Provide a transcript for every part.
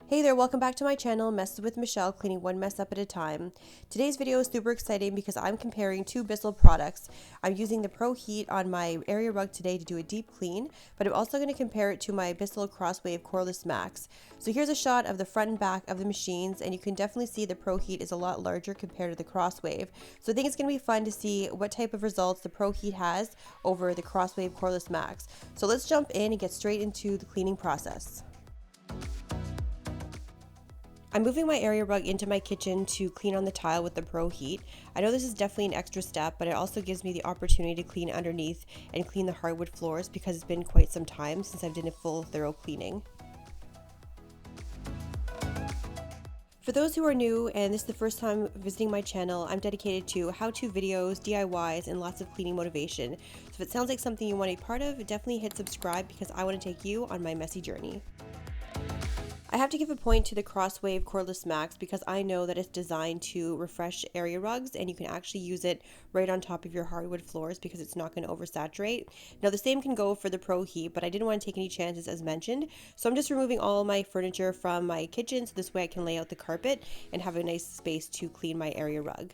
Hey there, welcome back to my channel, Messes with Michelle, cleaning one mess up at a time. Today's video is super exciting because I'm comparing two Bissell products. I'm using the ProHeat on my area rug today to do a deep clean, but I'm also going to compare it to my BISSELL Crosswave Cordless Max. So here's a shot of the front and back of the machines, and you can definitely see the ProHeat is a lot larger compared to the Crosswave. So I think it's going to be fun to see what type of results the ProHeat has over the Crosswave Cordless Max. So let's jump in and get straight into the cleaning process. I'm moving my area rug into my kitchen to clean on the tile with the ProHeat. I know this is definitely an extra step, but it also gives me the opportunity to clean underneath and clean the hardwood floors because it's been quite some time since I've done a full thorough cleaning. For those who are new and this is the first time visiting my channel, I'm dedicated to how-to videos, DIYs, and lots of cleaning motivation. So if it sounds like something you want to be part of, definitely hit subscribe because I want to take you on my messy journey. I have to give a point to the Crosswave Cordless Max because I know that it's designed to refresh area rugs and you can actually use it right on top of your hardwood floors because it's not going to oversaturate. Now the same can go for the ProHeat, but I didn't want to take any chances as mentioned, so I'm just removing all my furniture from my kitchen so this way I can lay out the carpet and have a nice space to clean my area rug.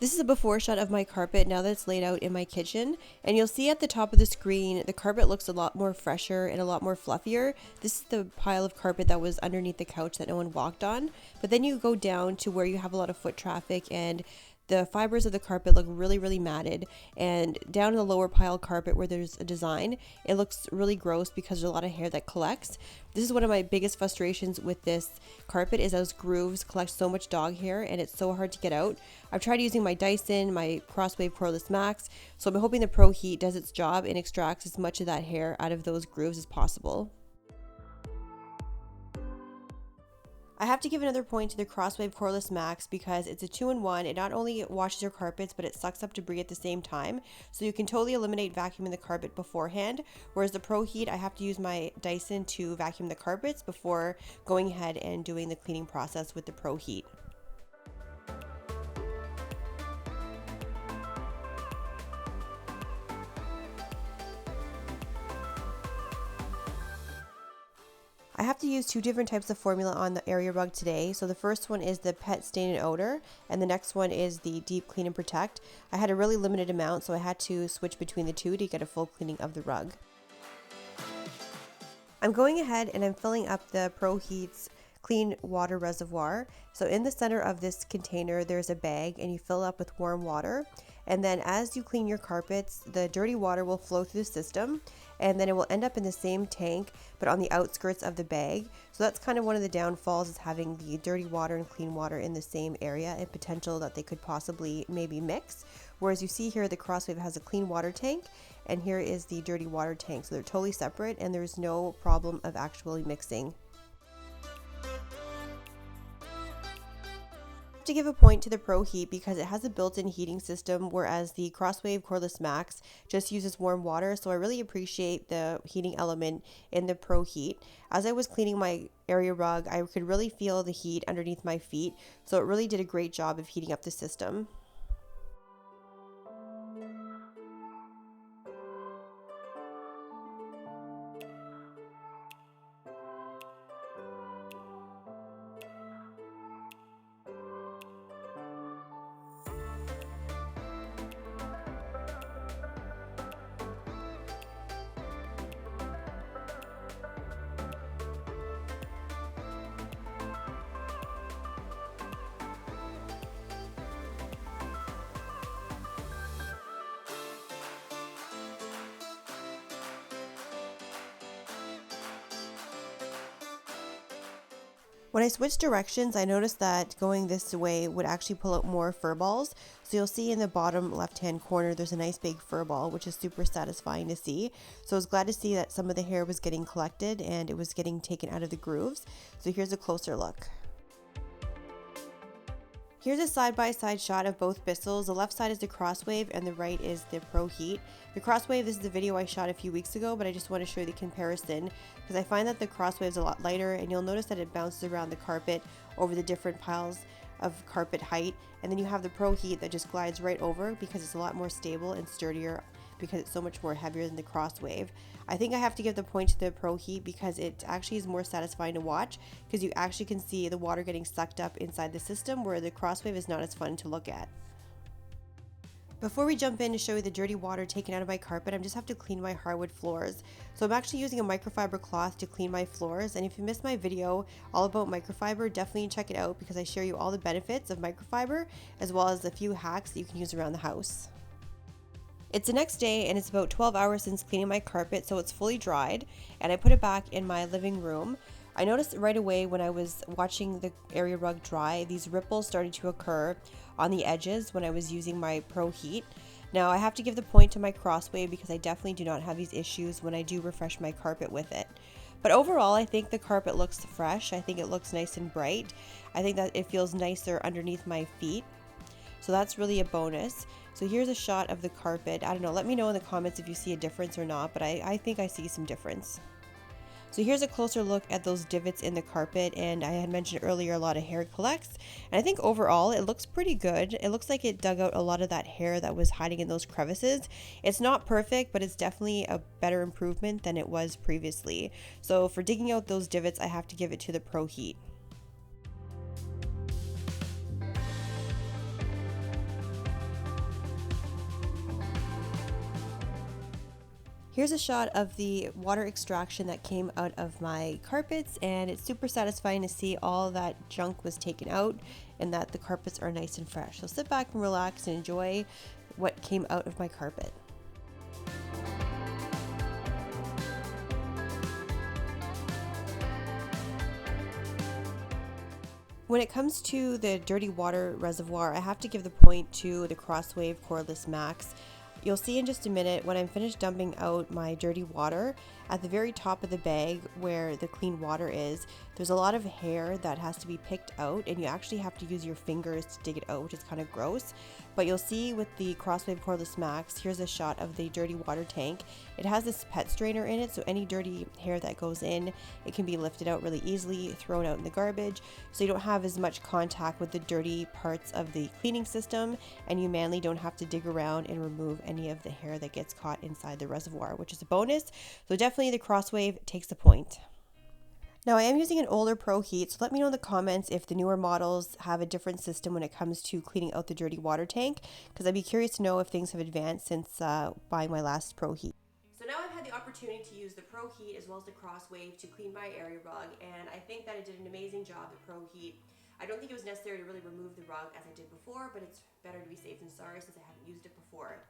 This is a before shot of my carpet now that it's laid out in my kitchen, and you'll see at the top of the screen the carpet looks a lot more fresher and a lot more fluffier. This is the pile of carpet that was underneath the couch that no one walked on, but then you go down to where you have a lot of foot traffic and the fibers of the carpet look really matted, and down in the lower pile carpet where there's a design, it looks really gross because there's a lot of hair that collects. This is one of my biggest frustrations with this carpet is those grooves collect so much dog hair and it's so hard to get out. I've tried using my Dyson, my Crosswave Cordless Max, so I'm hoping the ProHeat does its job and extracts as much of that hair out of those grooves as possible. I have to give another point to the Crosswave Cordless Max because it's a 2-in-1. It not only washes your carpets, but it sucks up debris at the same time. So you can totally eliminate vacuuming the carpet beforehand. Whereas the ProHeat, I have to use my Dyson to vacuum the carpets before going ahead and doing the cleaning process with the ProHeat. I have to use two different types of formula on the area rug today. So the first one is the pet stain and odor, and the next one is the deep clean and protect. I had a really limited amount, so I had to switch between the two to get a full cleaning of the rug. I'm going ahead and I'm filling up the ProHeat's clean water reservoir. So in the center of this container there's a bag and you fill up with warm water, and then as you clean your carpets the dirty water will flow through the system and then it will end up in the same tank but on the outskirts of the bag. So that's kind of one of the downfalls is having the dirty water and clean water in the same area and potential that they could possibly maybe mix. Whereas you see here the Crosswave has a clean water tank and here is the dirty water tank, so they're totally separate and there's no problem of actually mixing. To give a point to the ProHeat because it has a built-in heating system, whereas the Crosswave Cordless Max just uses warm water, so I really appreciate the heating element in the ProHeat. As I was cleaning my area rug, I could really feel the heat underneath my feet, so it really did a great job of heating up the system. When I switched directions, I noticed that going this way would actually pull out more fur balls. So you'll see in the bottom left-hand corner, there's a nice big fur ball, which is super satisfying to see. So I was glad to see that some of the hair was getting collected and it was getting taken out of the grooves. So here's a closer look. Here's a side-by-side shot of both Bissells. The left side is the Crosswave and the right is the ProHeat. The Crosswave, this is the video I shot a few weeks ago, but I just want to show you the comparison because I find that the Crosswave is a lot lighter, and you'll notice that it bounces around the carpet over the different piles of carpet height. And then you have the ProHeat that just glides right over because it's a lot more stable and sturdier because it's so much more heavier than the Crosswave. I think I have to give the point to the ProHeat because it actually is more satisfying to watch because you actually can see the water getting sucked up inside the system, where the Crosswave is not as fun to look at. Before we jump in to show you the dirty water taken out of my carpet, I just have to clean my hardwood floors. So I'm actually using a microfiber cloth to clean my floors, and if you missed my video all about microfiber, definitely check it out because I share you all the benefits of microfiber as well as a few hacks that you can use around the house. It's the next day and it's about 12 hours since cleaning my carpet, so it's fully dried, and I put it back in my living room. I noticed right away when I was watching the area rug dry, these ripples started to occur on the edges when I was using my ProHeat. Now I have to give the point to my Crosswave because I definitely do not have these issues when I do refresh my carpet with it. But overall, I think the carpet looks fresh. I think it looks nice and bright. I think that it feels nicer underneath my feet. So that's really a bonus. So here's a shot of the carpet. I don't know, let me know in the comments if you see a difference or not, but I think I see some difference. So here's a closer look at those divots in the carpet, and I had mentioned earlier a lot of hair collects, and I think overall it looks pretty good. It looks like it dug out a lot of that hair that was hiding in those crevices. It's not perfect, but it's definitely a better improvement than it was previously. So for digging out those divots, I have to give it to the ProHeat. Here's a shot of the water extraction that came out of my carpets, and it's super satisfying to see all that junk was taken out and that the carpets are nice and fresh. So sit back and relax and enjoy what came out of my carpet. When it comes to the dirty water reservoir, I have to give the point to the Crosswave Cordless Max. You'll see in just a minute when I'm finished dumping out my dirty water, at the very top of the bag where the clean water is, there's a lot of hair that has to be picked out, and you actually have to use your fingers to dig it out, which is kind of gross. But you'll see with the Crosswave Cordless Max, here's a shot of the dirty water tank. It has this pet strainer in it, so any dirty hair that goes in, it can be lifted out really easily, thrown out in the garbage, so you don't have as much contact with the dirty parts of the cleaning system, and you mainly don't have to dig around and remove any of the hair that gets caught inside the reservoir, which is a bonus. So definitely the Crosswave takes the point. Now I am using an older ProHeat, so let me know in the comments if the newer models have a different system when it comes to cleaning out the dirty water tank, because I'd be curious to know if things have advanced since buying my last ProHeat. So now I've had the opportunity to use the ProHeat as well as the Crosswave to clean my area rug, and I think that it did an amazing job, the ProHeat. I don't think it was necessary to really remove the rug as I did before, but it's better to be safe than sorry since I haven't used it before.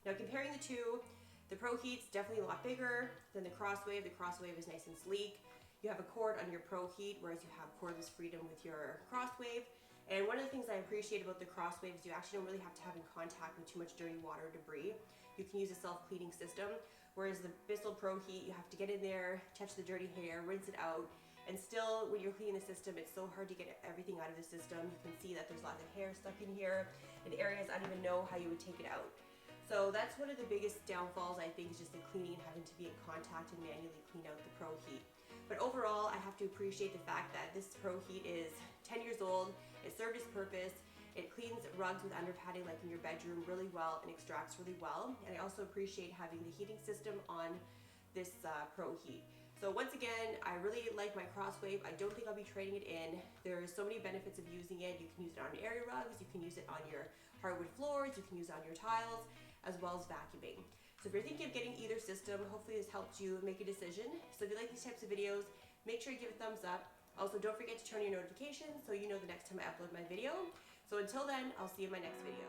Now comparing the two, the ProHeat's definitely a lot bigger than the Crosswave. The Crosswave is nice and sleek. You have a cord on your ProHeat, whereas you have cordless freedom with your Crosswave. And one of the things I appreciate about the Crosswave is you actually don't really have to have in contact with too much dirty water or debris. You can use a self-cleaning system, whereas the BISSELL ProheAt, you have to get in there, touch the dirty hair, rinse it out, and still when you're cleaning the system, it's so hard to get everything out of the system. You can see that there's lots of hair stuck in here, and areas I don't even know how you would take it out. So that's one of the biggest downfalls, I think, is just the cleaning and having to be in contact and manually clean out the ProHeat. But overall, I have to appreciate the fact that this ProHeat is 10 years old, it served its purpose, it cleans rugs with under padding like in your bedroom really well and extracts really well. And I also appreciate having the heating system on this ProHeat. So once again, I really like my Crosswave. I don't think I'll be trading it in. There's so many benefits of using it. You can use it on area rugs, you can use it on your hardwood floors, you can use it on your tiles, as well as vacuuming. So if you're thinking of getting either system, hopefully this helped you make a decision. So if you like these types of videos, make sure you give a thumbs up. Also, don't forget to turn on your notifications so you know the next time I upload my video. So until then, I'll see you in my next video.